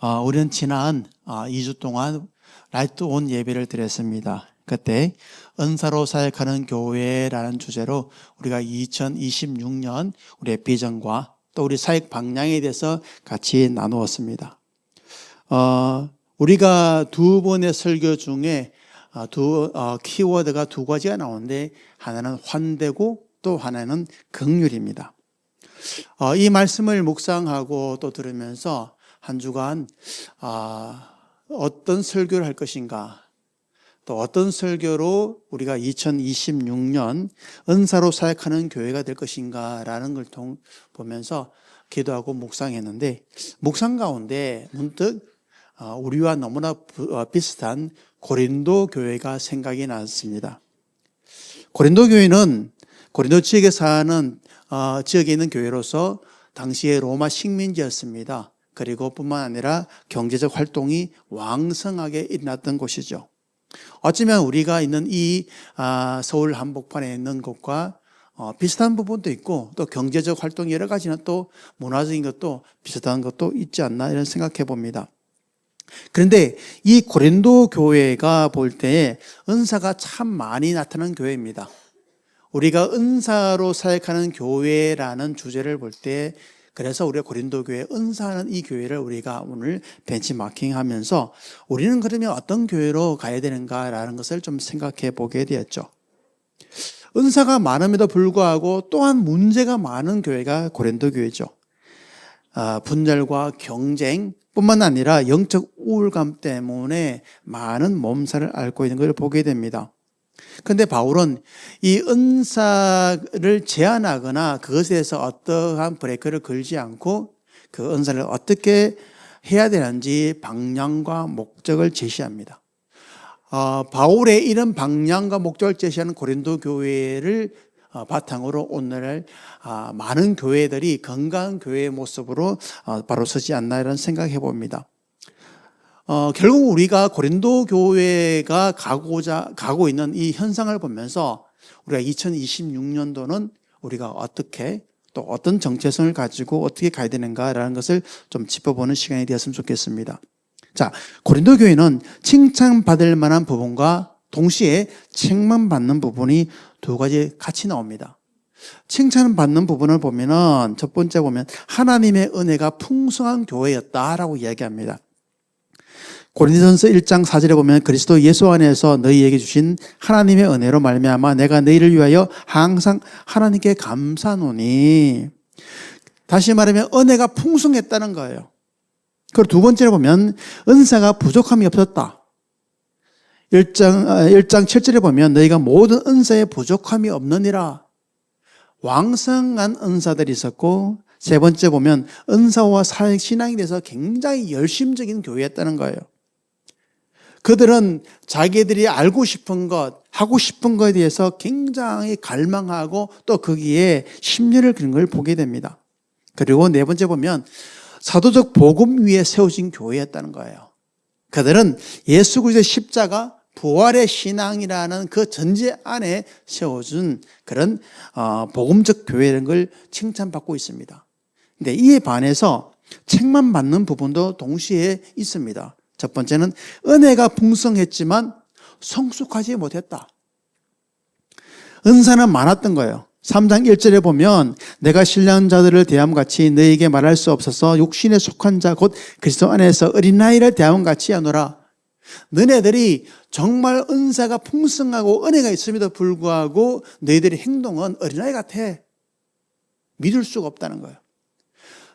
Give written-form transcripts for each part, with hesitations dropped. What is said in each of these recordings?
우리는 지난 2주 동안 라이트 온 예배를 드렸습니다. 그때 은사로 사역하는 교회라는 주제로 우리가 2026년 우리의 비전과 또 우리 사역 방향에 대해서 같이 나누었습니다. 우리가 두 번의 설교 중에 키워드가 두 가지가 나오는데 하나는 환대고 또 하나는 긍휼입니다. 이 말씀을 묵상하고 또 들으면서 한 주간 어떤 설교를 할 것인가, 또 어떤 설교로 우리가 2026년 은사로 사역하는 교회가 될 것인가라는 걸 보면서 기도하고 묵상했는데, 묵상 가운데 문득 우리와 너무나 비슷한 고린도 교회가 생각이 났습니다. 고린도 교회는 고린도 지역에 사는 지역에 있는 교회로서 당시에 로마 식민지였습니다. 그리고 뿐만 아니라 경제적 활동이 왕성하게 일어났던 곳이죠. 어쩌면 우리가 있는 이 서울 한복판에 있는 곳과 비슷한 부분도 있고, 또 경제적 활동 여러 가지는 또 문화적인 것도 비슷한 것도 있지 않나 이런 생각해 봅니다. 그런데 이 고린도 교회가 볼 때 은사가 참 많이 나타나는 교회입니다. 우리가 은사로 사역하는 교회라는 주제를 볼 때, 그래서 우리가 고린도 교회 은사하는 이 교회를 우리가 오늘 벤치마킹하면서 우리는 그러면 어떤 교회로 가야 되는가라는 것을 좀 생각해 보게 되었죠. 은사가 많음에도 불구하고 또한 문제가 많은 교회가 고린도 교회죠. 분열과 경쟁 뿐만 아니라 영적 우울감 때문에 많은 몸살을 앓고 있는 걸 보게 됩니다. 그런데 바울은 이 은사를 제한하거나 그것에서 어떠한 브레이크를 걸지 않고 그 은사를 어떻게 해야 되는지 방향과 목적을 제시합니다. 바울의 이런 방향과 목적을 제시하는 고린도 교회를 바탕으로 오늘날 많은 교회들이 건강한 교회의 모습으로 바로 서지 않나 이런 생각해 봅니다. 결국 우리가 고린도 교회가 가고 있는 이 현상을 보면서 우리가 2026년도는 우리가 어떻게 또 어떤 정체성을 가지고 어떻게 가야 되는가라는 것을 좀 짚어보는 시간이 되었으면 좋겠습니다. 자, 고린도 교회는 칭찬받을 만한 부분과 동시에 책망받는 부분이 두 가지 같이 나옵니다. 칭찬받는 부분을 보면은 첫 번째 보면 하나님의 은혜가 풍성한 교회였다라고 이야기합니다. 고린도전서 1장 4절에 보면 그리스도 예수 안에서 너희에게 주신 하나님의 은혜로 말미암아 내가 너희를 위하여 항상 하나님께 감사하노니. 다시 말하면 은혜가 풍성했다는 거예요. 그리고 두 번째로 보면 은사가 부족함이 없었다. 1장 7절에 보면 너희가 모든 은사에 부족함이 없느니라. 왕성한 은사들이 있었고, 세 번째 보면 은사와 사역 신앙에 대해서 굉장히 열심적인 교회였다는 거예요. 그들은 자기들이 알고 싶은 것, 하고 싶은 것에 대해서 굉장히 갈망하고 또 거기에 심려를 기는 걸 보게 됩니다. 그리고 네 번째 보면 사도적 복음 위에 세워진 교회였다는 거예요. 그들은 예수 그리스도의 십자가, 부활의 신앙이라는 그 전제 안에 세워준 그런 복음적 교회라는 걸 칭찬받고 있습니다. 근데 이에 반해서 책망받는 부분도 동시에 있습니다. 첫 번째는 은혜가 풍성했지만 성숙하지 못했다. 은사는 많았던 거예요. 3장 1절에 보면 내가 신뢰한 자들을 대함같이 너희에게 말할 수 없어서 육신에 속한 자 곧 그리스도 안에서 어린아이를 대함같이 하노라. 너네들이 정말 은사가 풍성하고 은혜가 있음에도 불구하고 너희들의 행동은 어린아이 같아. 믿을 수가 없다는 거예요.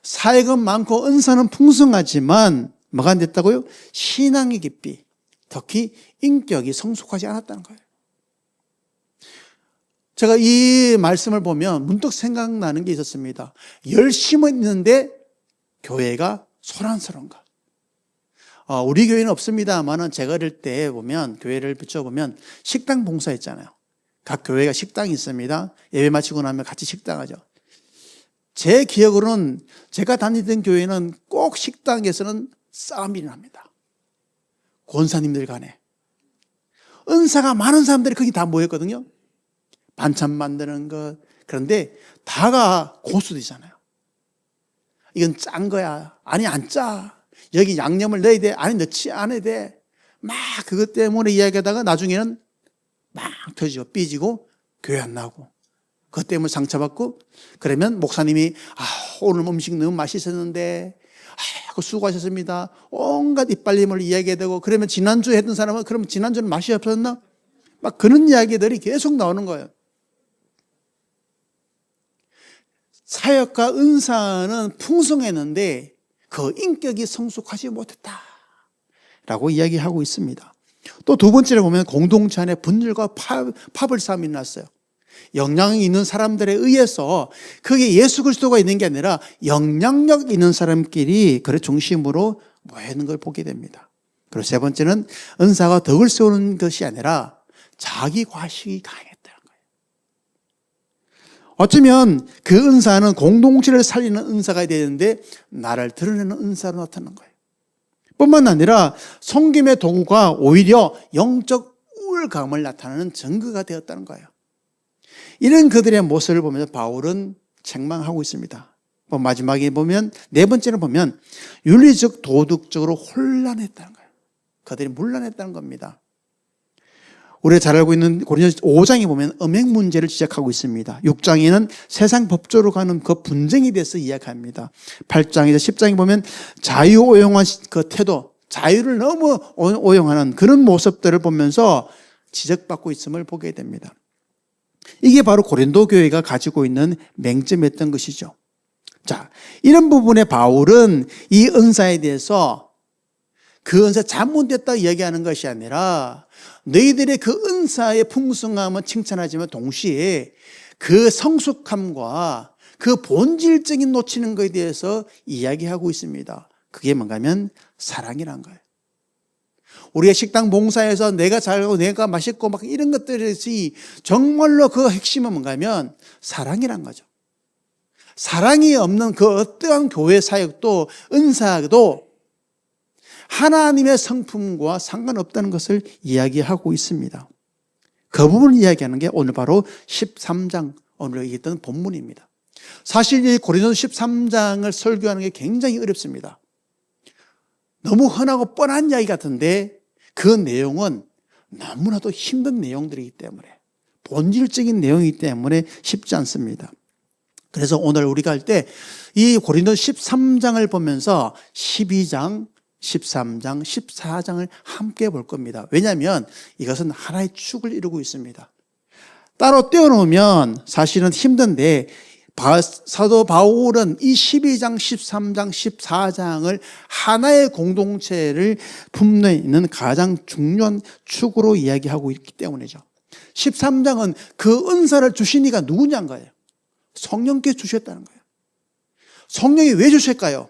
사역은 많고 은사는 풍성하지만 뭐가 안 됐다고요? 신앙의 깊이, 특히 인격이 성숙하지 않았다는 거예요. 제가 이 말씀을 보면 문득 생각나는 게 있었습니다. 열심은 있는데 교회가 소란스러운가? 우리 교회는 없습니다만은 제가 어릴 때 보면 교회를 비춰보면 식당 봉사했잖아요. 각 교회가 식당이 있습니다. 예배 마치고 나면 같이 식당하죠. 제 기억으로는 제가 다니던 교회는 꼭 식당에서는 싸움이 일어납니다. 권사님들 간에. 은사가 많은 사람들이 거기 다 모였거든요. 반찬 만드는 것. 그런데 다가 고수들이잖아요. 이건 짠 거야. 아니 안 짜. 여기 양념을 넣어야 돼. 아니, 넣지 않아야 돼. 막 그것 때문에 이야기하다가 나중에는 막 터지고 삐지고 교회 안 나오고 그것 때문에 상처받고 그러면 목사님이 오늘 음식 너무 맛있었는데 수고하셨습니다. 온갖 이빨림을 이야기되고 그러면 지난주에 했던 사람은 그럼 지난주는 맛이 없었나? 막 그런 이야기들이 계속 나오는 거예요. 사역과 은사는 풍성했는데 그 인격이 성숙하지 못했다 라고 이야기하고 있습니다. 또 두 번째로 보면 공동체 안에 분열과 파벌 싸움이 났어요. 영향이 있는 사람들에 의해서 그게 예수 그리스도가 있는 게 아니라 영향력 있는 사람끼리 그를 중심으로 모이는 걸 보게 됩니다. 그리고 세 번째는 은사가 덕을 세우는 것이 아니라 자기 과식이 강했다는 거예요. 어쩌면 그 은사는 공동체를 살리는 은사가 되는데 나를 드러내는 은사로 나타나는 거예요. 뿐만 아니라 섬김의 도구가 오히려 영적 우월감을 나타내는 증거가 되었다는 거예요. 이런 그들의 모습을 보면서 바울은 책망하고 있습니다. 마지막에 보면 네 번째는 보면 윤리적 도덕적으로 혼란했다는 거예요. 그들이 문란했다는 겁니다. 우리가 잘 알고 있는 고린도서 5장에 보면 음행 문제를 지적하고 있습니다. 6장에는 세상 법조로 가는 그 분쟁에 대해서 이야기합니다. 8장에서 10장에 보면 자유오용한 그 태도, 자유를 너무 오용하는 그런 모습들을 보면서 지적받고 있음을 보게 됩니다. 이게 바로 고린도 교회가 가지고 있는 맹점이었던 것이죠. 자, 이런 부분에 바울은 이 은사에 대해서 그 은사 잘못됐다 이야기하는 것이 아니라 너희들의 그 은사의 풍성함은 칭찬하지만 동시에 그 성숙함과 그 본질적인 놓치는 것에 대해서 이야기하고 있습니다. 그게 뭔가 하면 사랑이란 거예요. 우리가 식당 봉사에서 내가 잘하고 내가 맛있고 막 이런 것들이 정말로 그 핵심은 뭔가 하면 사랑이란 거죠. 사랑이 없는 그 어떠한 교회 사역도 은사도 하나님의 성품과 상관없다는 것을 이야기하고 있습니다. 그 부분을 이야기하는 게 오늘 바로 13장 오늘 얘기했던 본문입니다. 사실 이 고린도서 13장을 설교하는 게 굉장히 어렵습니다. 너무 흔하고 뻔한 이야기 같은데 그 내용은 너무나도 힘든 내용들이기 때문에 본질적인 내용이기 때문에 쉽지 않습니다. 그래서 오늘 우리가 할 때 이 고린도서 13장을 보면서 12장, 13장, 14장을 함께 볼 겁니다. 왜냐하면 이것은 하나의 축을 이루고 있습니다. 따로 떼어놓으면 사실은 힘든데 사도 바울은 이 12장, 13장, 14장을 하나의 공동체를 품는 있는 가장 중요한 축으로 이야기하고 있기 때문이죠. 13장은 그 은사를 주신 이가 누구냐는 거예요. 성령께 주셨다는 거예요. 성령이 왜 주실까요?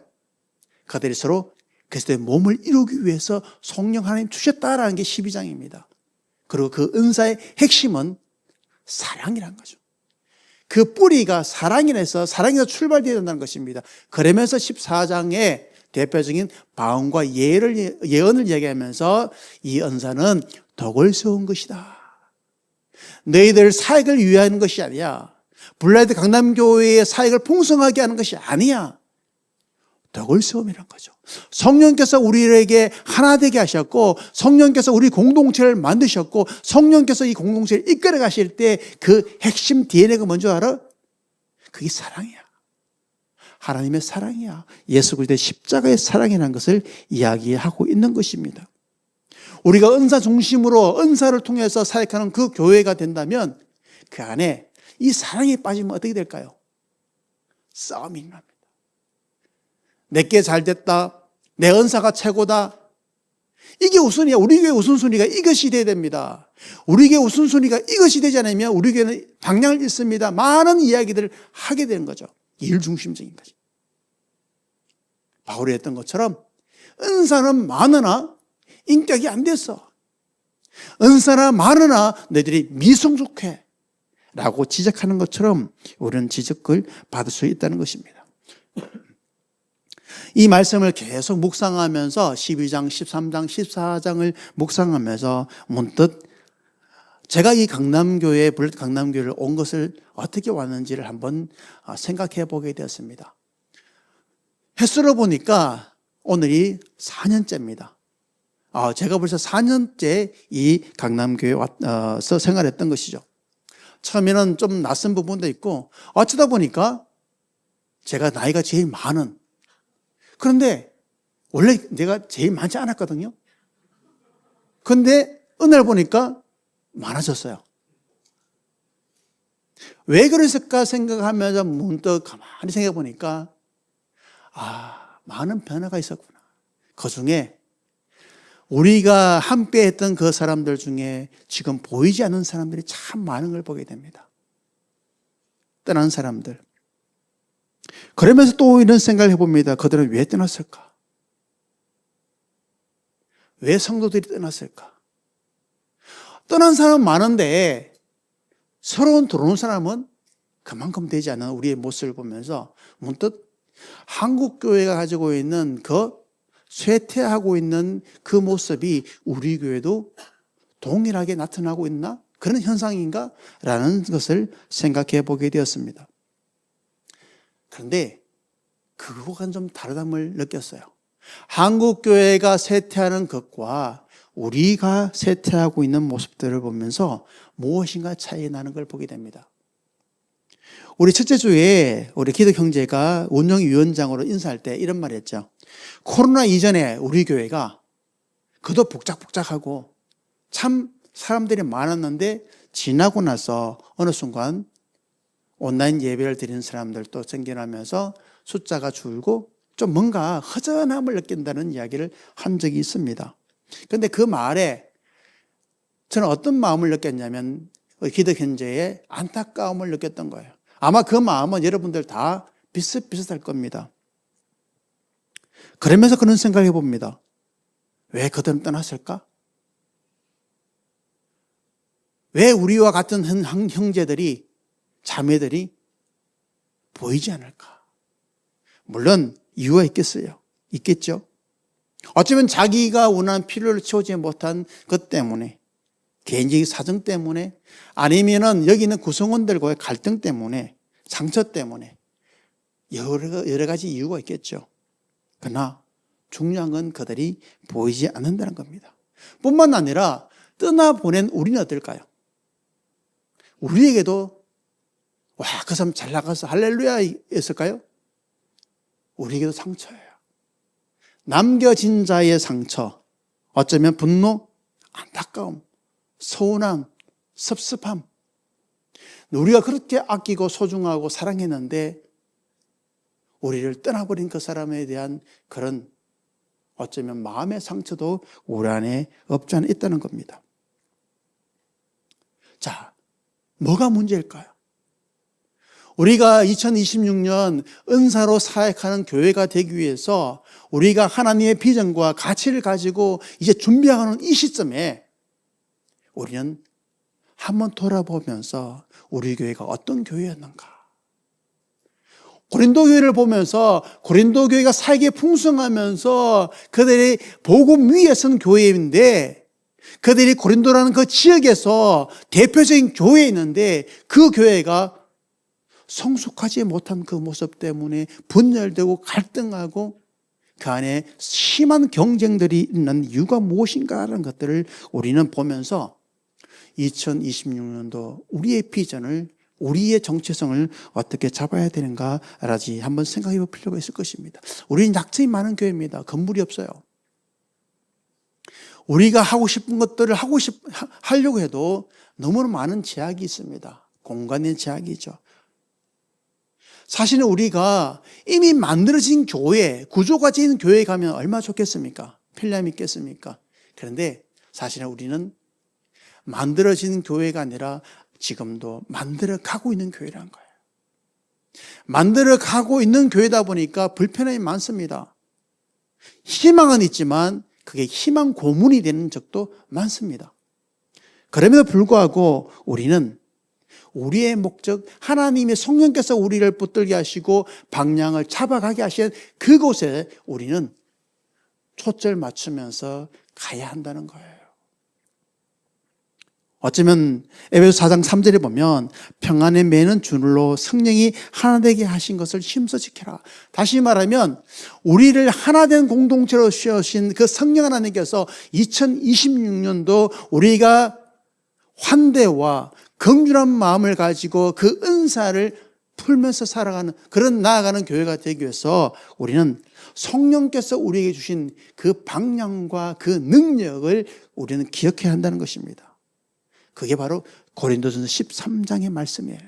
그들이 서로 그리스도의 몸을 이루기 위해서 성령 하나님 주셨다라는 게 12장입니다. 그리고 그 은사의 핵심은 사랑이라는 거죠. 그 뿌리가 사랑이라서 사랑에서 출발되어야 된다는 것입니다. 그러면서 14장의 대표적인 바움과 예언을 얘기하면서 이 은사는 덕을 세운 것이다. 너희들 사역을 위하는 것이 아니야. 블라이드 강남교회의 사역을 풍성하게 하는 것이 아니야. 덕을 세움이란 거죠. 성령께서 우리에게 하나 되게 하셨고 성령께서 우리 공동체를 만드셨고 성령께서 이 공동체를 이끌어 가실 때 그 핵심 DNA가 뭔지 알아? 그게 사랑이야. 하나님의 사랑이야. 예수 그리스도의 십자가의 사랑이라는 것을 이야기하고 있는 것입니다. 우리가 은사 중심으로 은사를 통해서 사역하는 그 교회가 된다면 그 안에 이 사랑이 빠지면 어떻게 될까요? 싸움이 납니다. 내게 잘 됐다. 내 은사가 최고다. 이게 우선이야. 우리 교회 우선순위가 이것이 돼야 됩니다. 우리 교회 우선순위가 이것이 되지 않으면 우리 교회는 방향을 잃습니다. 많은 이야기들을 하게 되는 거죠. 일 중심적인 거죠. 바울이 했던 것처럼 은사는 많으나 인격이 안 됐어. 은사는 많으나 너희들이 미성숙해. 라고 지적하는 것처럼 우리는 지적을 받을 수 있다는 것입니다. 이 말씀을 계속 묵상하면서 12장, 13장, 14장을 묵상하면서 문득 제가 이 강남교회에 강남교회를 온 것을 어떻게 왔는지를 한번 생각해 보게 되었습니다. 햇수로 보니까 오늘이 4년째입니다. 제가 벌써 4년째 이 강남교회에 와서 생활했던 것이죠. 처음에는 좀 낯선 부분도 있고 어쩌다 보니까 제가 나이가 제일 많은, 그런데 원래 내가 제일 많지 않았거든요. 그런데 어느 날 보니까 많아졌어요. 왜 그랬을까 생각하면서 문득 가만히 생각해 보니까 많은 변화가 있었구나. 그중에 우리가 함께 했던 그 사람들 중에 지금 보이지 않는 사람들이 참 많은 걸 보게 됩니다. 떠난 사람들. 그러면서 또 이런 생각을 해봅니다. 그들은 왜 떠났을까? 왜 성도들이 떠났을까? 떠난 사람은 많은데 새로운 들어오는 사람은 그만큼 되지 않은 우리의 모습을 보면서 문득 한국교회가 가지고 있는 그 쇠퇴하고 있는 그 모습이 우리 교회도 동일하게 나타나고 있나? 그런 현상인가? 라는 것을 생각해 보게 되었습니다. 그런데 그거와는 좀 다르다는 느꼈어요. 한국교회가 쇠퇴하는 것과 우리가 쇠퇴하고 있는 모습들을 보면서 무엇인가 차이 나는 걸 보게 됩니다. 우리 첫째 주에 우리 기독 형제가 운영위원장으로 인사할 때 이런 말 했죠. 코로나 이전에 우리 교회가 그도 복작복작하고 참 사람들이 많았는데 지나고 나서 어느 순간 온라인 예배를 드리는 사람들도 생겨나면서 숫자가 줄고 좀 뭔가 허전함을 느낀다는 이야기를 한 적이 있습니다. 그런데 그 말에 저는 어떤 마음을 느꼈냐면 기독 형제의 안타까움을 느꼈던 거예요. 아마 그 마음은 여러분들 다 비슷비슷할 겁니다. 그러면서 그런 생각을 해봅니다. 왜 그들은 떠났을까? 왜 우리와 같은 형제들이, 자매들이 보이지 않을까? 물론 이유가 있겠죠. 어쩌면 자기가 원하는 필요를 채우지 못한 것 때문에, 개인적인 사정 때문에, 아니면은 여기 있는 구성원들과의 갈등 때문에, 상처 때문에 여러 가지 이유가 있겠죠. 그러나 중요한 건 그들이 보이지 않는다는 겁니다. 뿐만 아니라 떠나보낸 우리는 어떨까요? 우리에게도 그 사람 잘 나가서 할렐루야였을까요? 우리에게도 상처예요. 남겨진 자의 상처, 어쩌면 분노, 안타까움, 서운함, 섭섭함. 우리가 그렇게 아끼고 소중하고 사랑했는데 우리를 떠나버린 그 사람에 대한 그런 어쩌면 마음의 상처도 우리 안에 없지 않아 있다는 겁니다. 자, 뭐가 문제일까요? 우리가 2026년 은사로 사역하는 교회가 되기 위해서 우리가 하나님의 비전과 가치를 가지고 이제 준비하는 이 시점에 우리는 한번 돌아보면서 우리 교회가 어떤 교회였는가? 고린도 교회를 보면서 고린도 교회가 사역에 풍성하면서 그들이 복음 위에 선 교회인데 그들이 고린도라는 그 지역에서 대표적인 교회에 있는데 그 교회가 성숙하지 못한 그 모습 때문에 분열되고 갈등하고 그 안에 심한 경쟁들이 있는 이유가 무엇인가라는 것들을 우리는 보면서 2026년도 우리의 비전을, 우리의 정체성을 어떻게 잡아야 되는가라지 한번 생각해 볼 필요가 있을 것입니다. 우리는 약점이 많은 교회입니다. 건물이 없어요. 우리가 하고 싶은 것들을 하려고 해도 너무나 많은 제약이 있습니다. 공간의 제약이죠. 사실은 우리가 이미 만들어진 교회, 구조가 있는 교회에 가면 얼마나 좋겠습니까? 편리함이 있겠습니까? 그런데 사실은 우리는 만들어진 교회가 아니라 지금도 만들어가고 있는 교회라는 거예요. 만들어가고 있는 교회다 보니까 불편함이 많습니다. 희망은 있지만 그게 희망 고문이 되는 적도 많습니다. 그럼에도 불구하고 우리는 우리의 목적, 하나님의 성령께서 우리를 붙들게 하시고 방향을 잡아가게 하신 그곳에 우리는 초점을 맞추면서 가야 한다는 거예요. 어쩌면 에베소 4장 3절에 보면 평안의 매는 줄로 성령이 하나 되게 하신 것을 힘써 지켜라. 다시 말하면 우리를 하나된 공동체로 씌우신 그 성령 하나님께서 2026년도 우리가 환대와 긍휼한 마음을 가지고 그 은사를 풀면서 살아가는 그런 나아가는 교회가 되기 위해서 우리는 성령께서 우리에게 주신 그 방향과 그 능력을 우리는 기억해야 한다는 것입니다. 그게 바로 고린도전서 13장의 말씀이에요.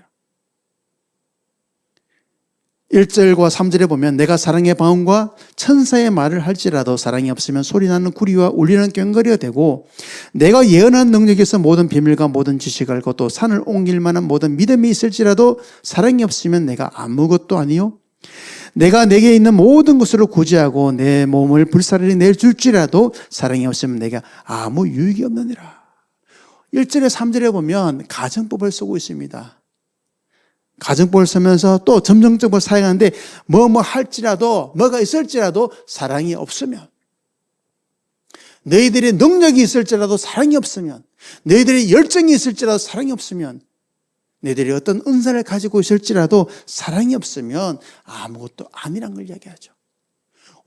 1절과 3절에 보면 내가 사랑의 방언과 천사의 말을 할지라도 사랑이 없으면 소리나는 구리와 울리는 꽹과리가 되고 내가 예언한 능력에서 모든 비밀과 모든 지식을 알고 또 산을 옮길 만한 모든 믿음이 있을지라도 사랑이 없으면 내가 아무것도 아니요 내가 내게 있는 모든 것으로 구제하고 내 몸을 불사르게 내줄지라도 사랑이 없으면 내가 아무 유익이 없느니라. 1절에 3절에 보면 가정법을 쓰고 있습니다. 가정법을 쓰면서 또 점정법을 사용하는데 뭐 할지라도 뭐가 있을지라도 사랑이 없으면 너희들의 능력이 있을지라도 사랑이 없으면 너희들의 열정이 있을지라도 사랑이 없으면 너희들이 어떤 은사를 가지고 있을지라도 사랑이 없으면 아무것도 아니란 걸 이야기하죠.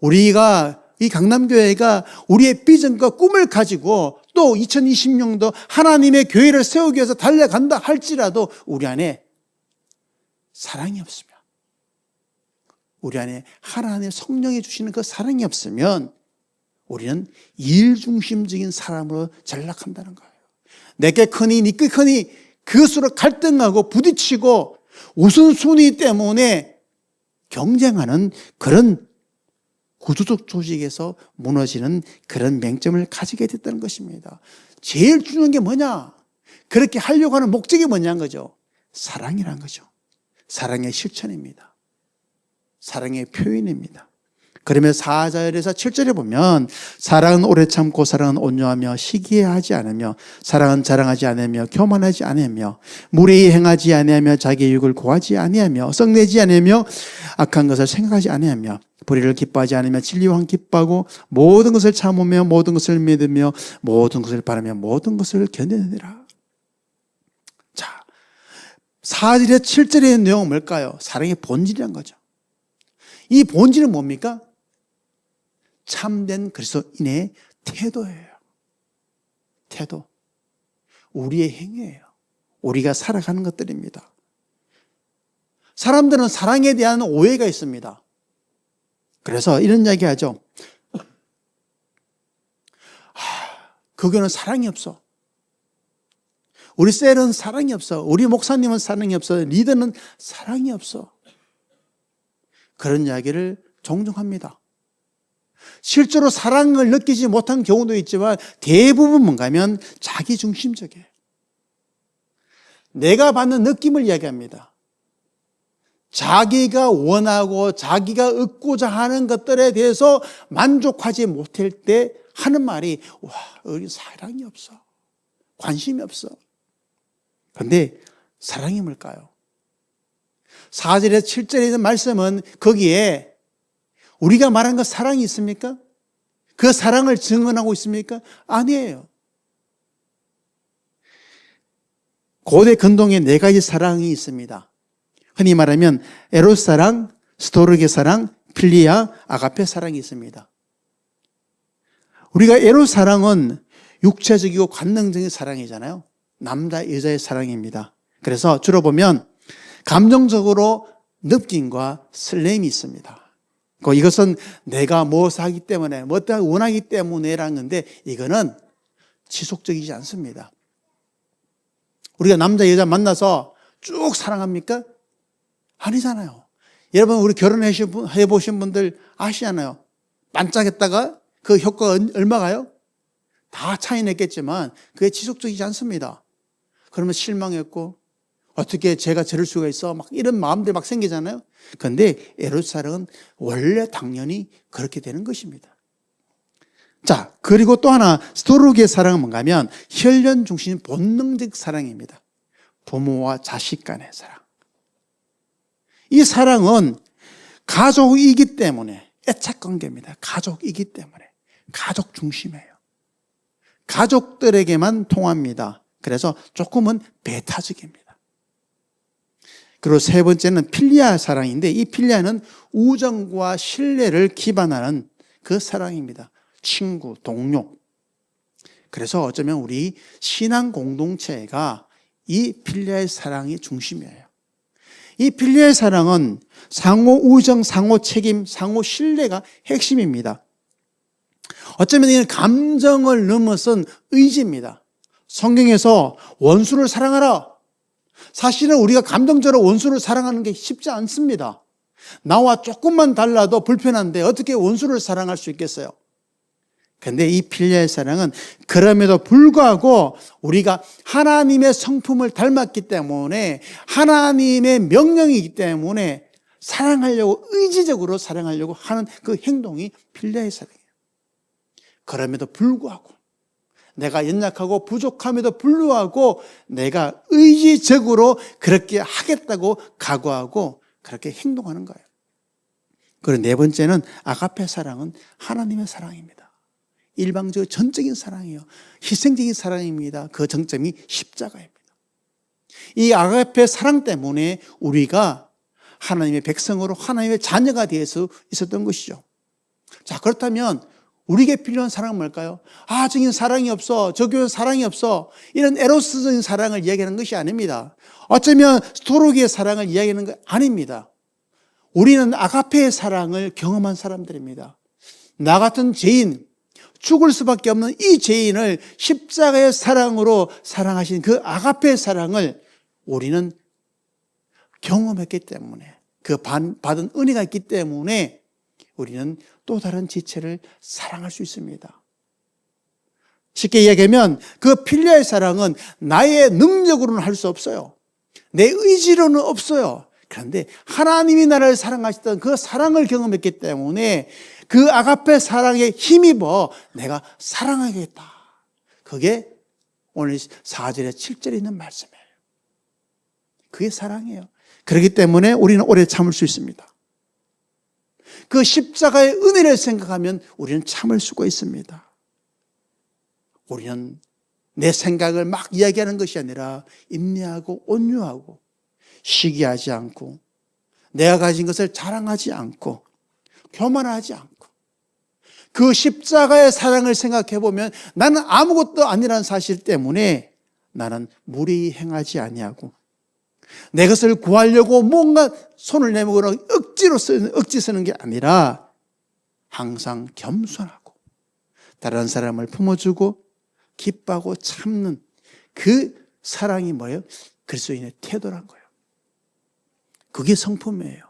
우리가 이 강남교회가 우리의 비전과 꿈을 가지고 또 2020년도 하나님의 교회를 세우기 위해서 달려간다 할지라도 우리 안에 사랑이 없으면 우리 안에 하나님의 성령이 주시는 그 사랑이 없으면 우리는 일중심적인 사람으로 전락한다는 거예요. 내게 크니 니께 크니 그것으로 갈등하고 부딪히고 우선순위 때문에 경쟁하는 그런 구조적 조직에서 무너지는 그런 맹점을 가지게 됐다는 것입니다. 제일 중요한 게 뭐냐? 그렇게 하려고 하는 목적이 뭐냐는 거죠. 사랑이라는 거죠. 사랑의 실천입니다. 사랑의 표현입니다. 그러면 4절에서 7절에 보면 사랑은 오래 참고 사랑은 온유하며 시기하지 않으며 사랑은 자랑하지 않으며 교만하지 않으며 무례히 행하지 아니하며 자기 유익을 구하지 아니하며 썩내지 않으며 악한 것을 생각하지 아니하며 불의를 기뻐하지 않으며 진리와 기뻐하고 모든 것을 참으며 모든 것을 믿으며 모든 것을 바라며 모든 것을 견디느니라. 자, 4절에 7절의 내용은 뭘까요? 사랑의 본질이란 거죠. 이 본질은 뭡니까? 참된 그리스도인의 태도예요. 태도. 우리의 행위예요. 우리가 살아가는 것들입니다. 사람들은 사랑에 대한 오해가 있습니다. 그래서 이런 이야기 하죠. 그 교회는 사랑이 없어. 우리 셀은 사랑이 없어. 우리 목사님은 사랑이 없어. 리더는 사랑이 없어. 그런 이야기를 종종 합니다. 실제로 사랑을 느끼지 못한 경우도 있지만 대부분 뭔가 하면 자기중심적이에요. 내가 받는 느낌을 이야기합니다. 자기가 원하고 자기가 얻고자 하는 것들에 대해서 만족하지 못할 때 하는 말이 와, 우리 사랑이 없어. 관심이 없어. 그런데 사랑이 뭘까요? 4절에서 7절에 있는 말씀은 거기에 우리가 말한 그 사랑이 있습니까? 그 사랑을 증언하고 있습니까? 아니에요. 고대 근동에 4가지 사랑이 있습니다. 흔히 말하면 에로스 사랑, 스토르게 사랑, 필리아, 아가페 사랑이 있습니다. 우리가 에로스 사랑은 육체적이고 관능적인 사랑이잖아요. 남자, 여자의 사랑입니다. 그래서 주로 보면 감정적으로 느낌과 설렘이 있습니다. 이것은 내가 무엇을 하기 때문에, 무엇을 원하기 때문에라는 건데 이거는 지속적이지 않습니다. 우리가 남자, 여자 만나서 쭉 사랑합니까? 아니잖아요. 여러분, 우리 결혼해보신 분들 아시잖아요. 반짝했다가 그 효과가 얼마가요? 다 차이 냈겠지만 그게 지속적이지 않습니다. 그러면 실망했고 어떻게 제가 저럴 수가 있어? 막 이런 마음들 막 생기잖아요. 그런데 에로스 사랑은 원래 당연히 그렇게 되는 것입니다. 자, 그리고 또 하나 스토르게 사랑은 뭔가 하면 혈연 중심 본능적 사랑입니다. 부모와 자식 간의 사랑. 이 사랑은 가족이기 때문에 애착관계입니다. 가족이기 때문에 가족 중심이에요. 가족들에게만 통합니다. 그래서 조금은 배타적입니다. 그리고 세 번째는 필리아 사랑인데, 이 필리아는 우정과 신뢰를 기반하는 그 사랑입니다. 친구, 동료. 그래서 어쩌면 우리 신앙 공동체가 이 필리아의 사랑이 중심이에요. 이 필리아의 사랑은 상호 우정, 상호 책임, 상호 신뢰가 핵심입니다. 어쩌면 이는 감정을 넘어선 의지입니다. 성경에서 원수를 사랑하라. 사실은 우리가 감정적으로 원수를 사랑하는 게 쉽지 않습니다. 나와 조금만 달라도 불편한데 어떻게 원수를 사랑할 수 있겠어요? 그런데 이 필리아의 사랑은 그럼에도 불구하고 우리가 하나님의 성품을 닮았기 때문에, 하나님의 명령이기 때문에 사랑하려고, 의지적으로 사랑하려고 하는 그 행동이 필리아의 사랑이에요. 그럼에도 불구하고, 내가 연약하고 부족함에도 불구하고 내가 의지적으로 그렇게 하겠다고 각오하고 그렇게 행동하는 거예요. 그리고 네 번째는 아가페 사랑은 하나님의 사랑입니다. 일방적으로 전적인 사랑이에요. 희생적인 사랑입니다. 그 정점이 십자가입니다. 이 아가페 사랑 때문에 우리가 하나님의 백성으로, 하나님의 자녀가 되어서 있었던 것이죠. 자, 그렇다면 우리에게 필요한 사랑은 뭘까요? 저기는 사랑이 없어, 저 교회는 사랑이 없어, 이런 에로스적인 사랑을 이야기하는 것이 아닙니다. 어쩌면 스토로기의 사랑을 이야기하는 것 아닙니다. 우리는 아가페의 사랑을 경험한 사람들입니다. 나 같은 죄인, 죽을 수밖에 없는 이 죄인을 십자가의 사랑으로 사랑하신 그 아가페의 사랑을 우리는 경험했기 때문에, 그 받은 은혜가 있기 때문에 우리는 또 다른 지체를 사랑할 수 있습니다. 쉽게 이야기하면 그 필리아의 사랑은 나의 능력으로는 할 수 없어요. 내 의지로는 없어요. 그런데 하나님이 나를 사랑하셨던 그 사랑을 경험했기 때문에 그 아가페 사랑에 힘입어 내가 사랑하겠다. 그게 오늘 4절에 7절에 있는 말씀이에요. 그게 사랑이에요. 그렇기 때문에 우리는 오래 참을 수 있습니다. 그 십자가의 은혜를 생각하면 우리는 참을 수가 있습니다. 우리는 내 생각을 막 이야기하는 것이 아니라 인내하고 온유하고 시기하지 않고 내가 가진 것을 자랑하지 않고 교만하지 않고 그 십자가의 사랑을 생각해 보면 나는 아무것도 아니라는 사실 때문에 나는 무리히 행하지 아니하고 내 것을 구하려고 뭔가 손을 내밀거나 억지 쓰는 게 아니라 항상 겸손하고 다른 사람을 품어주고 기뻐하고 참는 그 사랑이 뭐예요? 그리스도인의 태도란 거예요. 그게 성품이에요.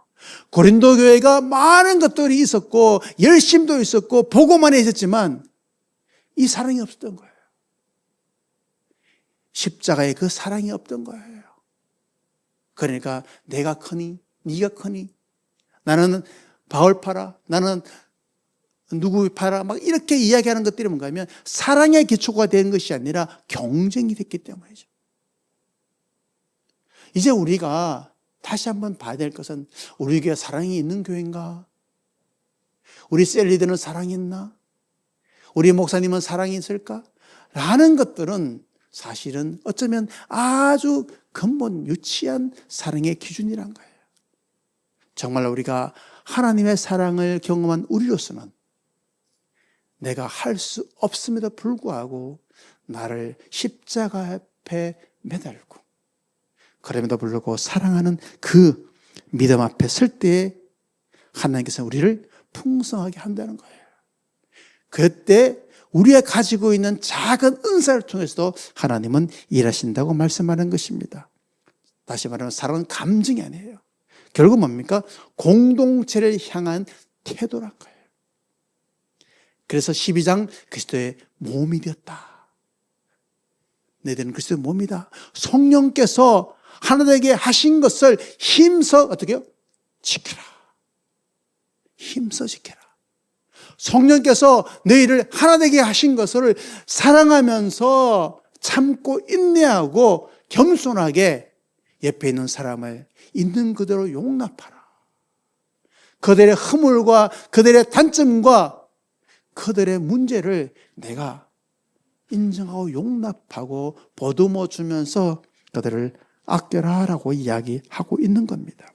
고린도 교회가 많은 것들이 있었고 열심도 있었고 보고만 있었지만 이 사랑이 없었던 거예요. 십자가에 그 사랑이 없던 거예요. 그러니까 내가 크니 네가 크니 나는 바울 파라 나는 누구 파라 막 이렇게 이야기하는 것들이 뭔가 하면 사랑의 기초가 된 것이 아니라 경쟁이 됐기 때문이죠. 이제 우리가 다시 한번 봐야 될 것은 우리 교회 사랑이 있는 교회인가? 우리 셀리드는 사랑이 있나? 우리 목사님은 사랑이 있을까? 라는 것들은 사실은 어쩌면 아주 근본 유치한 사랑의 기준이란 거예요. 정말 우리가 하나님의 사랑을 경험한 우리로서는 내가 할 수 없음에도 불구하고 나를 십자가 앞에 매달고 그럼에도 불구하고 사랑하는 그 믿음 앞에 설 때에 하나님께서 우리를 풍성하게 한다는 거예요. 그때 우리가 가지고 있는 작은 은사를 통해서도 하나님은 일하신다고 말씀하는 것입니다. 다시 말하면 사랑은 감정이 아니에요. 결국 뭡니까? 공동체를 향한 태도란 거예요. 그래서 12장 그리스도의 몸이 되었다. 너희들은 그리스도의 몸이다. 성령께서 하나님에게 하신 것을 힘써 어떻게 해요? 지켜라. 힘써 지켜라. 성령께서 너희를 하나님에게 하신 것을 사랑하면서 참고 인내하고 겸손하게 옆에 있는 사람을 있는 그대로 용납하라. 그들의 허물과 그들의 단점과 그들의 문제를 내가 인정하고 용납하고 보듬어 주면서 그들을 아껴라라고 이야기하고 있는 겁니다.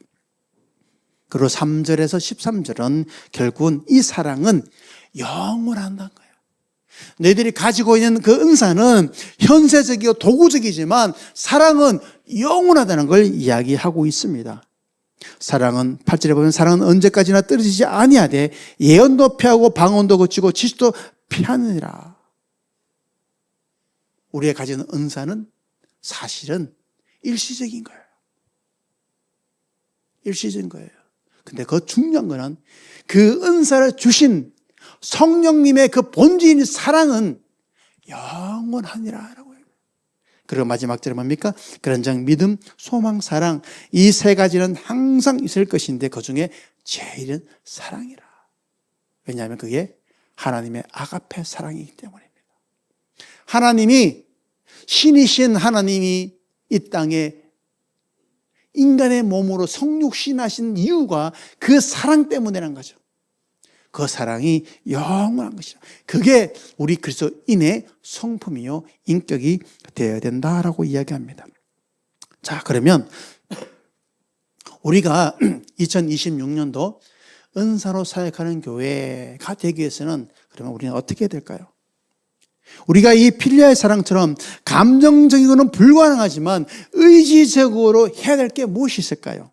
그리고 3절에서 13절은 결국은 이 사랑은 영원한다는 거예요. 너희들이 가지고 있는 그 은사는 현세적이고 도구적이지만 사랑은 영원하다는 걸 이야기하고 있습니다. 사랑은 8절에 보면 사랑은 언제까지나 떨어지지 아니하되 예언도 피하고 방언도 그치고 지식도 피하느니라. 우리가 가지는 은사는 사실은 일시적인 거예요. 일시적인 거예요. 근데 그 중요한 거는 그 은사를 주신 성령님의 그 본질인 사랑은 영원하니라라고 해요. 그리고 마지막 절에 뭡니까? 그런즉 믿음, 소망, 사랑 이 세 가지는 항상 있을 것인데 그 중에 제일은 사랑이라. 왜냐하면 그게 하나님의 아가페 사랑이기 때문입니다. 하나님이 신이신 하나님이 이 땅에 인간의 몸으로 성육신하신 이유가 그 사랑 때문이라는 거죠. 그 사랑이 영원한 것이다. 그게 우리 그리스도인의 성품이요 인격이 되어야 된다라고 이야기합니다. 자, 그러면 우리가 2026년도 은사로 사역하는 교회가 되기 위해서는 그러면 우리는 어떻게 해야 될까요? 우리가 이 필리아의 사랑처럼 감정적이고는 불가능하지만 의지적으로 해야 될 게 무엇이 있을까요?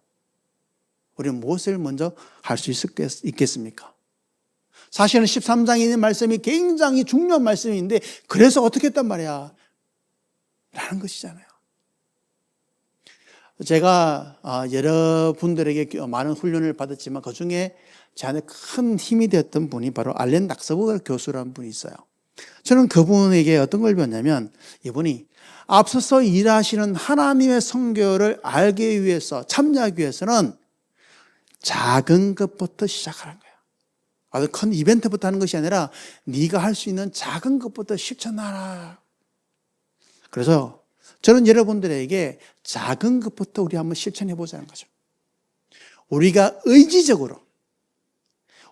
우리는 무엇을 먼저 할 수 있겠습니까? 사실은 13장에 있는 말씀이 굉장히 중요한 말씀인데 그래서 어떻게 했단 말이야? 라는 것이잖아요. 제가 여러분들에게 많은 훈련을 받았지만 그중에 저한테 큰 힘이 되었던 분이 바로 알렌 낙서버 교수라는 분이 있어요. 저는 그분에게 어떤 걸 배웠냐면 이분이 앞서서 일하시는 하나님의 선교를 알기 위해서 참여하기 위해서는 작은 것부터 시작하는 거예요. 아주 큰 이벤트부터 하는 것이 아니라 네가 할 수 있는 작은 것부터 실천하라. 그래서 저는 여러분들에게 작은 것부터 우리 한번 실천해 보자는 거죠. 우리가 의지적으로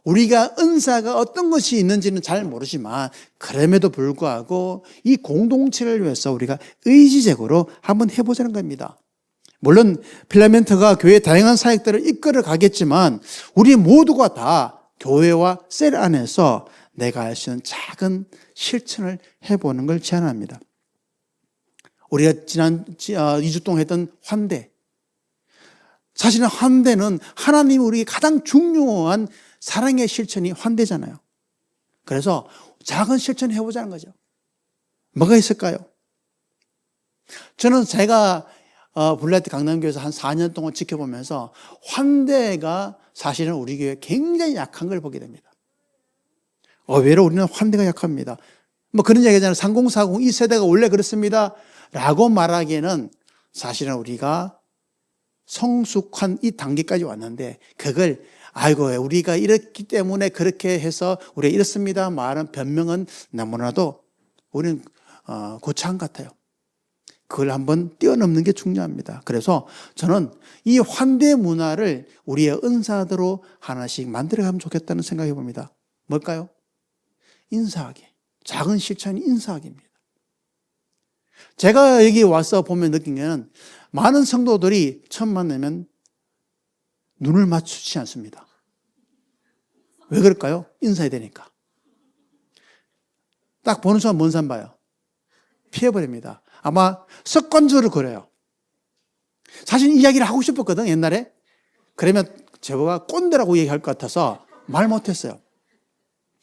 우리가 은사가 어떤 것이 있는지는 잘 모르지만 그럼에도 불구하고 이 공동체를 위해서 우리가 의지적으로 한번 해보자는 겁니다. 물론 필라멘트가 교회의 다양한 사역들을 이끌어 가겠지만 우리 모두가 다 교회와 셀 안에서 내가 할 수 있는 작은 실천을 해보는 걸 제안합니다. 우리가 지난 2주 동안 했던 환대. 사실은 환대는 하나님이 우리에게 가장 중요한 사랑의 실천이 환대잖아요. 그래서 작은 실천 해보자는 거죠. 뭐가 있을까요? 저는 제가 블라이트 강남교회에서 한 4년 동안 지켜보면서 환대가 사실은 우리 교회에 굉장히 약한 걸 보게 됩니다. 의외로 우리는 환대가 약합니다. 뭐 그런 얘기잖아요. 3040 이 세대가 원래 그렇습니다 라고 말하기에는 사실은 우리가 성숙한 이 단계까지 왔는데 그걸 아이고 우리가 이렇기 때문에 그렇게 해서 우리가 이렇습니다 말하는 변명은 너무나도 우리는 고참 같아요. 그걸 한번 뛰어넘는 게 중요합니다. 그래서 저는 이 환대 문화를 우리의 은사대로 하나씩 만들어가면 좋겠다는 생각해 봅니다. 뭘까요? 인사하기. 작은 실천이 인사하기입니다. 제가 여기 와서 보면 느낀 게는 많은 성도들이 처음 만나면 눈을 맞추지 않습니다. 왜 그럴까요? 인사해야 되니까. 딱 보는 순간 먼 산 봐요. 피해버립니다. 아마 습관적으로 그래요. 사실 이야기를 하고 싶었거든, 옛날에. 그러면 제가 꼰대라고 얘기할 것 같아서 말 못했어요.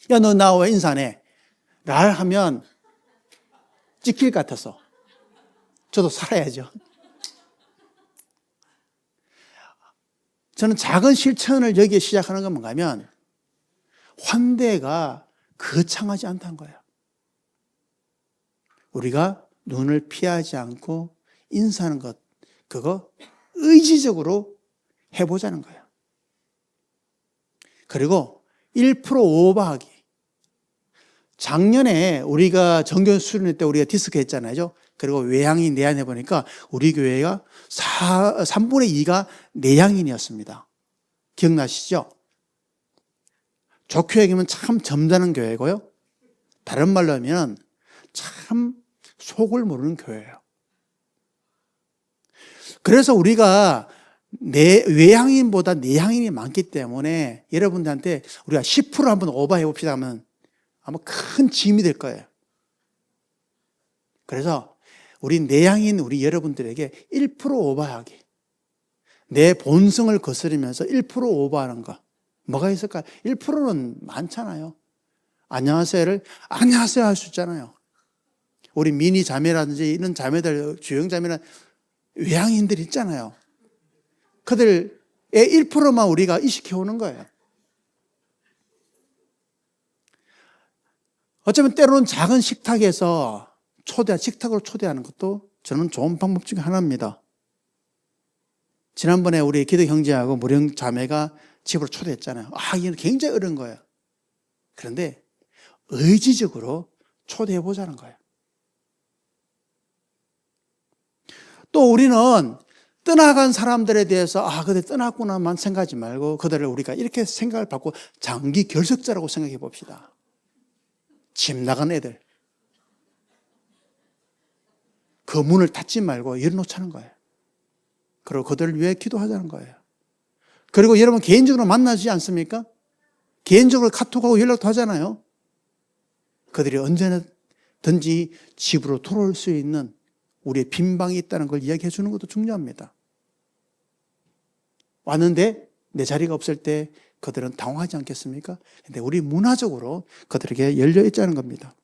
야, 너 나 왜 인사 안 해? 날 하면 찍힐 것 같아서. 저도 살아야죠. 저는 작은 실천을 여기에 시작하는 건 뭔가 하면 환대가 거창하지 않다는 거예요. 우리가 눈을 피하지 않고 인사하는 것, 그거 의지적으로 해보자는 거예요. 그리고 1% 오버하기. 작년에 우리가 정견 수련회 때 우리가 디스크 했잖아요. 그리고 외향인 내한해 보니까 우리 교회가 3분의 2가 내향인이었습니다. 기억나시죠? 좋게 얘기하면 참 점잖은 교회고요. 다른 말로 하면 참 속을 모르는 교회예요. 그래서 우리가 외향인보다 내향인이 많기 때문에 여러분들한테 우리가 10% 한번 오버해 봅시다 하면 아마 큰 짐이 될 거예요. 그래서 우리 내향인 우리 여러분들에게 1% 오버하기, 내 본성을 거스르면서 1% 오버하는 거 뭐가 있을까요? 1%는 많잖아요. 안녕하세요를 안녕하세요 할 수 있잖아요. 우리 미니 자매라든지 이런 자매들, 주영 자매나 외향인들 있잖아요. 그들의 1%만 우리가 이식해 오는 거예요. 어쩌면 때로는 작은 식탁에서 식탁으로 초대하는 것도 저는 좋은 방법 중에 하나입니다. 지난번에 우리 기도 형제하고 무령 자매가 집으로 초대했잖아요. 이게 굉장히 어려운 거예요. 그런데 의지적으로 초대해 보자는 거예요. 또 우리는 떠나간 사람들에 대해서 그들 떠났구나만 생각하지 말고 그들을 우리가 이렇게 생각을 받고 장기 결석자라고 생각해 봅시다. 집 나간 애들. 그 문을 닫지 말고 열어놓자는 거예요. 그리고 그들을 위해 기도하자는 거예요. 그리고 여러분 개인적으로 만나지 않습니까? 개인적으로 카톡하고 연락도 하잖아요. 그들이 언제든지 집으로 돌아올 수 있는 우리의 빈방이 있다는 걸 이야기해 주는 것도 중요합니다. 왔는데 내 자리가 없을 때 그들은 당황하지 않겠습니까? 근데 우리 문화적으로 그들에게 열려 있자는 겁니다.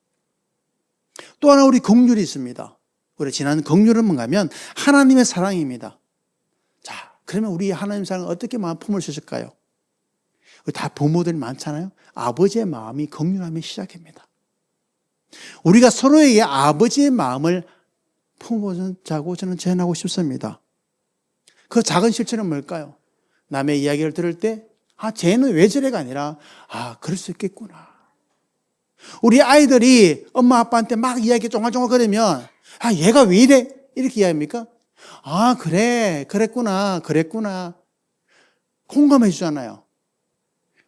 또 하나 우리 긍휼이 있습니다. 우리 지난 긍휼은 뭔가 하면 하나님의 사랑입니다. 자, 그러면 우리 하나님 사랑을 어떻게 마음 품을 수 있을까요? 다 부모들 많잖아요. 아버지의 마음이 긍휼함이 시작입니다. 우리가 서로에게 아버지의 마음을 품어보자고 저는 제안하고 싶습니다. 그 작은 실천은 뭘까요? 남의 이야기를 들을 때 쟤는 왜 저래가 아니라 그럴 수 있겠구나. 우리 아이들이 엄마 아빠한테 막 이야기 쫑알쫑알 거리면 얘가 왜 이래? 이렇게 이야기합니까? 그래 그랬구나 공감해 주잖아요.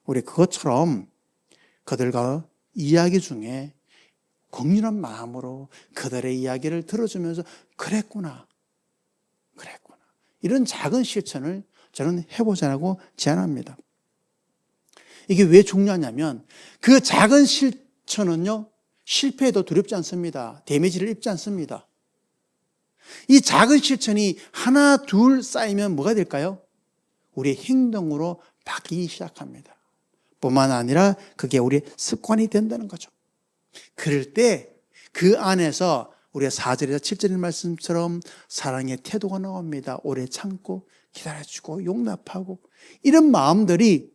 우리 그것처럼 그들과 이야기 중에 긍휼한 마음으로 그들의 이야기를 들어주면서 그랬구나. 이런 작은 실천을 저는 해보자고 제안합니다. 이게 왜 중요하냐면 그 작은 실천은요, 실패해도 두렵지 않습니다. 데미지를 입지 않습니다. 이 작은 실천이 하나, 둘 쌓이면 뭐가 될까요? 우리의 행동으로 바뀌기 시작합니다. 뿐만 아니라 그게 우리의 습관이 된다는 거죠. 그럴 때 그 안에서 우리가 4절에서 7절의 말씀처럼 사랑의 태도가 나옵니다. 오래 참고 기다려주고 용납하고 이런 마음들이,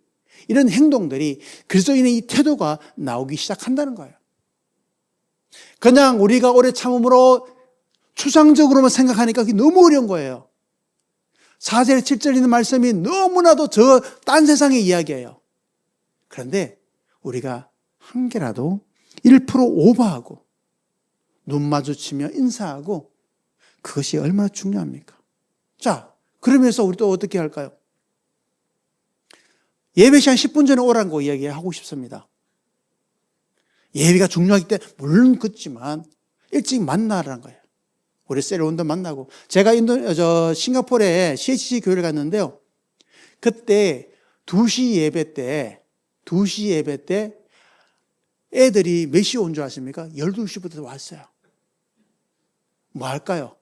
이런 행동들이 그리스도인의 이 태도가 나오기 시작한다는 거예요. 그냥 우리가 오래 참음으로 추상적으로만 생각하니까 그게 너무 어려운 거예요. 4절, 7절 있는 말씀이 너무나도 딴 세상의 이야기예요. 그런데 우리가 한 개라도 1% 오버하고 눈 마주치며 인사하고 그것이 얼마나 중요합니까? 자, 그러면서 우리 또 어떻게 할까요? 예배 시간 10분 전에 오라고 이야기하고 싶습니다. 예배가 중요하기 때문에 물론 그렇지만 일찍 만나라는 거예요. 우리 셀원도 만나고. 제가 싱가포르에 CHC 교회를 갔는데요. 그때 2시 예배 때 애들이 몇 시에 온 줄 아십니까? 12시부터 왔어요. 뭐 할까요?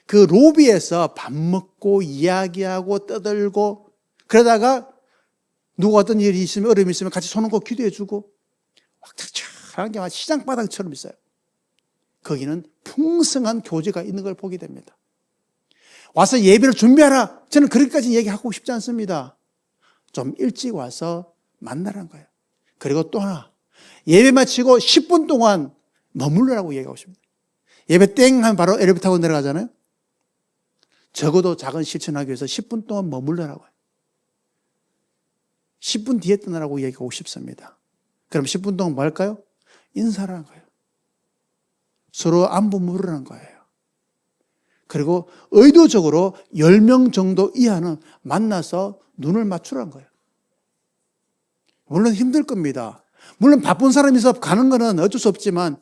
그 로비에서 밥 먹고 이야기하고 떠들고 그러다가 누가 어떤 일이 있으면 어려움이 있으면 같이 손 얹고 기도해주고 확착착한 게 시장바닥처럼 있어요. 거기는 풍성한 교제가 있는 걸 보게 됩니다. 와서 예배를 준비하라. 저는 그렇게까지 얘기하고 싶지 않습니다. 좀 일찍 와서 만나라는 거예요. 그리고 또 하나, 예배 마치고 10분 동안 머물러라고 얘기하고 싶습니다. 예배 땡 하면 바로 엘리베이터 타고 내려가잖아요. 적어도 작은 실천하기 위해서 10분 동안 머물러라고 해요. 10분 뒤에 떠나라고 얘기하고 싶습니다. 그럼 10분 동안 뭐 할까요? 인사를 하는 거예요. 서로 안부 물으라는 거예요. 그리고 의도적으로 10명 정도 이하는 만나서 눈을 맞추라는 거예요. 물론 힘들 겁니다. 물론 바쁜 사람이 있어서 가는 거는 어쩔 수 없지만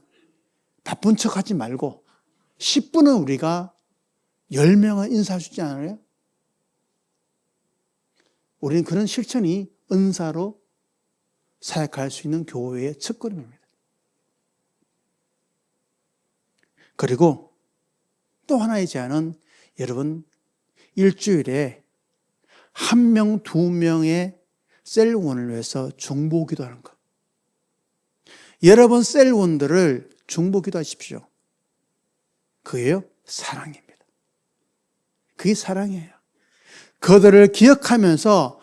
바쁜 척 하지 말고 10분은 우리가 10명은 인사할 수 있지 않아요? 우리는 그런 실천이 은사로 사역할 수 있는 교회의 첫걸음입니다. 그리고 또 하나의 제안은 여러분 일주일에 1명, 2명의 셀원을 위해서 중보기도 하는 것. 여러분 셀원들을 중보기도 하십시오. 그게요 사랑입니다. 그게 사랑이에요. 그들을 기억하면서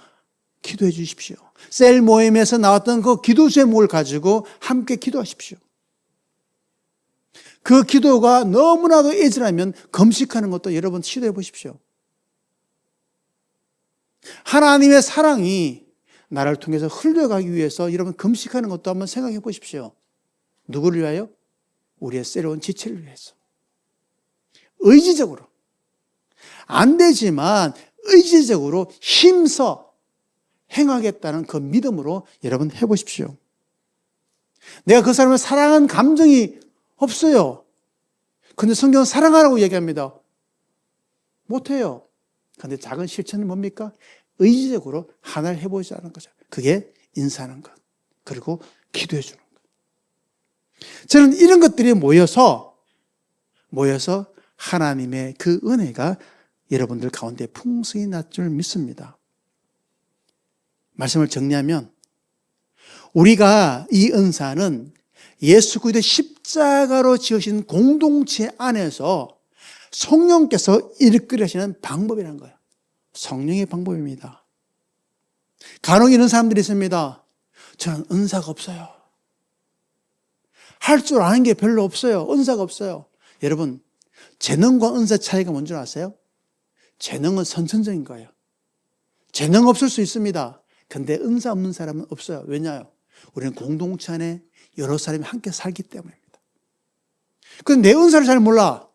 기도해 주십시오. 셀 모임에서 나왔던 그 기도 제목을 가지고 함께 기도하십시오. 그 기도가 너무나도 애절하면 금식하는 것도 여러분 시도해 보십시오. 하나님의 사랑이 나를 통해서 흘러가기 위해서 여러분 금식하는 것도 한번 생각해 보십시오. 누구를 위하여? 우리의 새로운 지체를 위해서. 의지적으로. 안 되지만 의지적으로 힘써 행하겠다는 그 믿음으로 여러분 해보십시오. 내가 그 사람을 사랑한 감정이 없어요. 근데 성경은 사랑하라고 얘기합니다. 못해요. 근데 작은 실천은 뭡니까? 의지적으로 하나를 해보자는 거죠. 그게 인사하는 것. 그리고 기도해 주는 것. 저는 이런 것들이 모여서 하나님의 그 은혜가 여러분들 가운데 풍성히 날 줄 믿습니다. 말씀을 정리하면 우리가 이 은사는 예수 그리스도의 십자가로 지으신 공동체 안에서 성령께서 이끌어 하시는 방법이라는 거예요. 성령의 방법입니다. 간혹 이런 사람들이 있습니다. 저는 은사가 없어요. 할 줄 아는 게 별로 없어요. 은사가 없어요. 여러분, 재능과 은사 차이가 뭔지 아세요? 재능은 선천적인 거예요. 재능 없을 수 있습니다. 근데 은사 없는 사람은 없어요. 왜냐요? 우리는 공동체 안에 여러 사람이 함께 살기 때문입니다. 근데 내 은사를 잘 몰라.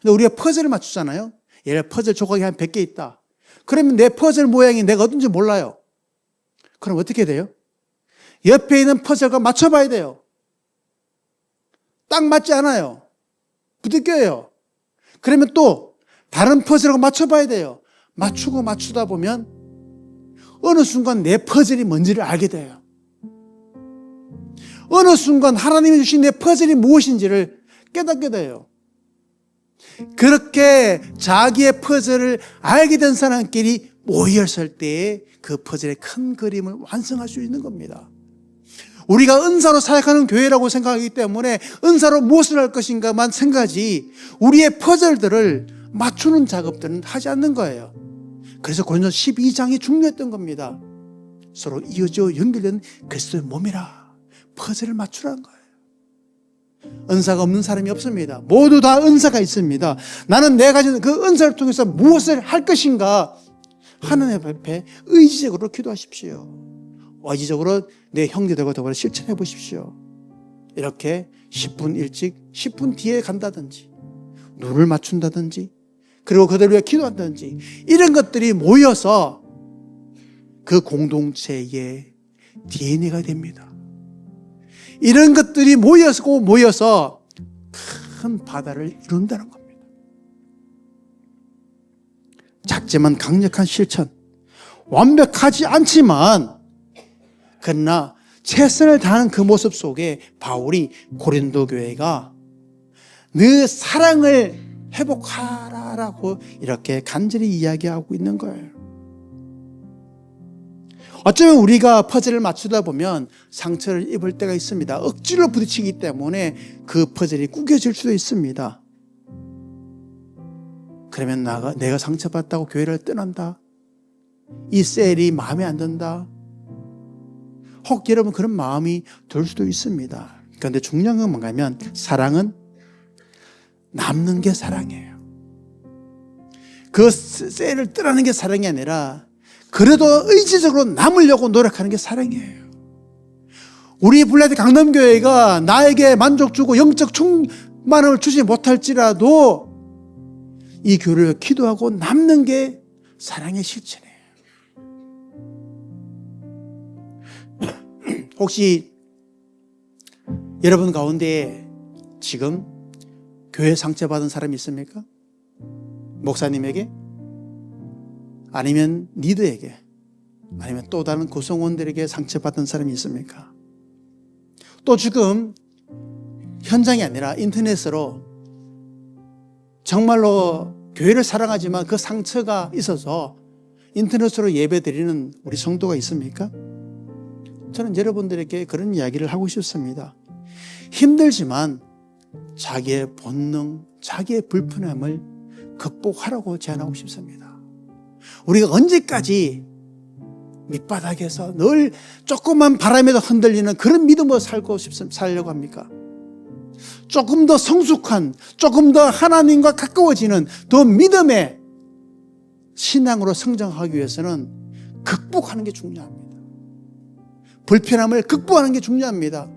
근데 우리가 퍼즐을 맞추잖아요. 예를 들어 퍼즐 조각이 한 100개 있다. 그러면 내 퍼즐 모양이 내가 어떤지 몰라요. 그럼 어떻게 돼요? 옆에 있는 퍼즐과 맞춰봐야 돼요. 딱 맞지 않아요. 부딪혀요. 그러면 또 다른 퍼즐하고 맞춰봐야 돼요. 맞추고 맞추다 보면 어느 순간 내 퍼즐이 뭔지를 알게 돼요. 어느 순간 하나님이 주신 내 퍼즐이 무엇인지를 깨닫게 돼요. 그렇게 자기의 퍼즐을 알게 된 사람끼리 모였을 때에 그 퍼즐의 큰 그림을 완성할 수 있는 겁니다. 우리가 은사로 사역하는 교회라고 생각하기 때문에 은사로 무엇을 할 것인가만 생각하지 우리의 퍼즐들을 맞추는 작업들은 하지 않는 거예요. 그래서 고린도서 12장이 중요했던 겁니다. 서로 이어져 연결된 그리스도의 몸이라 퍼즐을 맞추라는 거예요. 은사가 없는 사람이 없습니다. 모두 다 은사가 있습니다. 나는 내가 가진 그 은사를 통해서 무엇을 할 것인가 하나님 앞에 의지적으로 기도하십시오. 의지적으로 내 형제들과 더불어 실천해 보십시오. 이렇게 10분 일찍 10분 뒤에 간다든지 눈을 맞춘다든지 그리고 그들을 위해 기도한다든지 이런 것들이 모여서 그 공동체의 DNA가 됩니다. 이런 것들이 모여서 큰 바다를 이룬다는 겁니다. 작지만 강력한 실천, 완벽하지 않지만 그러나 최선을 다하는 그 모습 속에 바울이 고린도 교회가 너 사랑을 회복하라라고 이렇게 간절히 이야기하고 있는 거예요. 어쩌면 우리가 퍼즐을 맞추다 보면 상처를 입을 때가 있습니다. 억지로 부딪히기 때문에 그 퍼즐이 구겨질 수도 있습니다. 그러면 내가 상처받다고 교회를 떠난다. 이 셀이 마음에 안 든다. 혹 여러분 그런 마음이 들 수도 있습니다. 그런데 중요한 건 뭔가 하면 사랑은 남는 게 사랑이에요. 그 셀을 떠나는 게 사랑이 아니라 그래도 의지적으로 남으려고 노력하는 게 사랑이에요. 우리 블레드 강남교회가 나에게 만족 주고 영적 충만을 주지 못할지라도 이 교회를 기도하고 남는 게 사랑의 실천이에요. 혹시 여러분 가운데 지금 교회 상처받은 사람이 있습니까? 목사님에게? 아니면 리더에게? 아니면 또 다른 구성원들에게 상처받은 사람이 있습니까? 또 지금 현장이 아니라 인터넷으로 정말로 교회를 사랑하지만 그 상처가 있어서 인터넷으로 예배드리는 우리 성도가 있습니까? 저는 여러분들에게 그런 이야기를 하고 싶습니다. 힘들지만 자기의 본능, 자기의 불편함을 극복하라고 제안하고 싶습니다. 우리가 언제까지 밑바닥에서 늘 조그만 바람에도 흔들리는 그런 믿음으로 살려고 합니까? 조금 더 성숙한, 조금 더 하나님과 가까워지는 더 믿음의 신앙으로 성장하기 위해서는 극복하는 게 중요합니다. 불편함을 극복하는 게 중요합니다.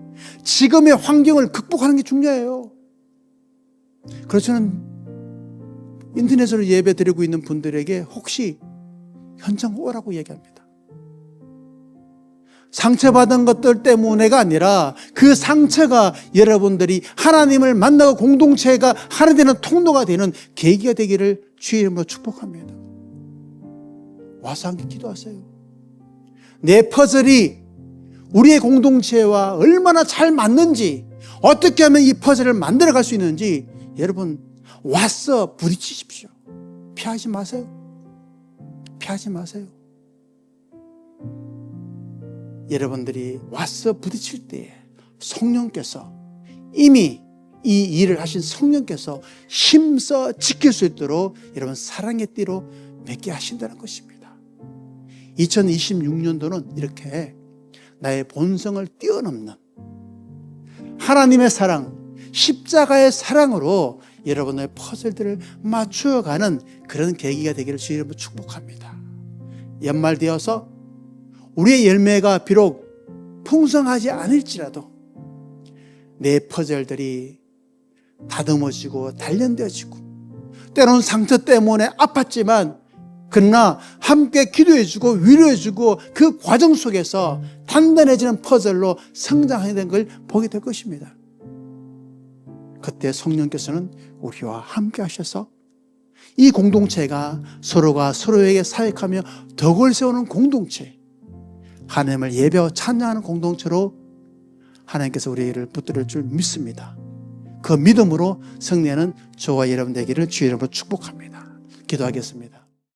지금의 환경을 극복하는 게 중요해요. 그래서 저는 인터넷으로 예배 드리고 있는 분들에게 혹시 현장 오라고 얘기합니다. 상처받은 것들 때문에가 아니라 그 상처가 여러분들이 하나님을 만나고 공동체가 하나 되는 통로가 되는 계기가 되기를 주의 이름으로 축복합니다. 와서 함께 기도하세요. 내 퍼즐이 우리의 공동체와 얼마나 잘 맞는지, 어떻게 하면 이 퍼즐을 만들어갈 수 있는지 여러분 와서 부딪히십시오. 피하지 마세요. 피하지 마세요. 여러분들이 와서 부딪힐 때에 성령께서 이미 이 일을 하신 성령께서 힘써 지킬 수 있도록 여러분 사랑의 띠로 맺게 하신다는 것입니다. 2026년도는 이렇게 나의 본성을 뛰어넘는 하나님의 사랑, 십자가의 사랑으로 여러분의 퍼즐들을 맞추어가는 그런 계기가 되기를 주의 이름으로 축복합니다. 연말 되어서 우리의 열매가 비록 풍성하지 않을지라도 내 퍼즐들이 다듬어지고 단련되어지고 때로는 상처 때문에 아팠지만 그러나 함께 기도해주고 위로해주고 그 과정 속에서 단단해지는 퍼즐로 성장하게 된 걸 보게 될 것입니다. 그때 성령께서는 우리와 함께 하셔서 이 공동체가 서로가 서로에게 사역하며 덕을 세우는 공동체, 하나님을 예배하고 찬양하는 공동체로 하나님께서 우리를 붙들을 줄 믿습니다. 그 믿음으로 승리하는 저와 여러분 되기를 주의 이름으로 축복합니다. 기도하겠습니다.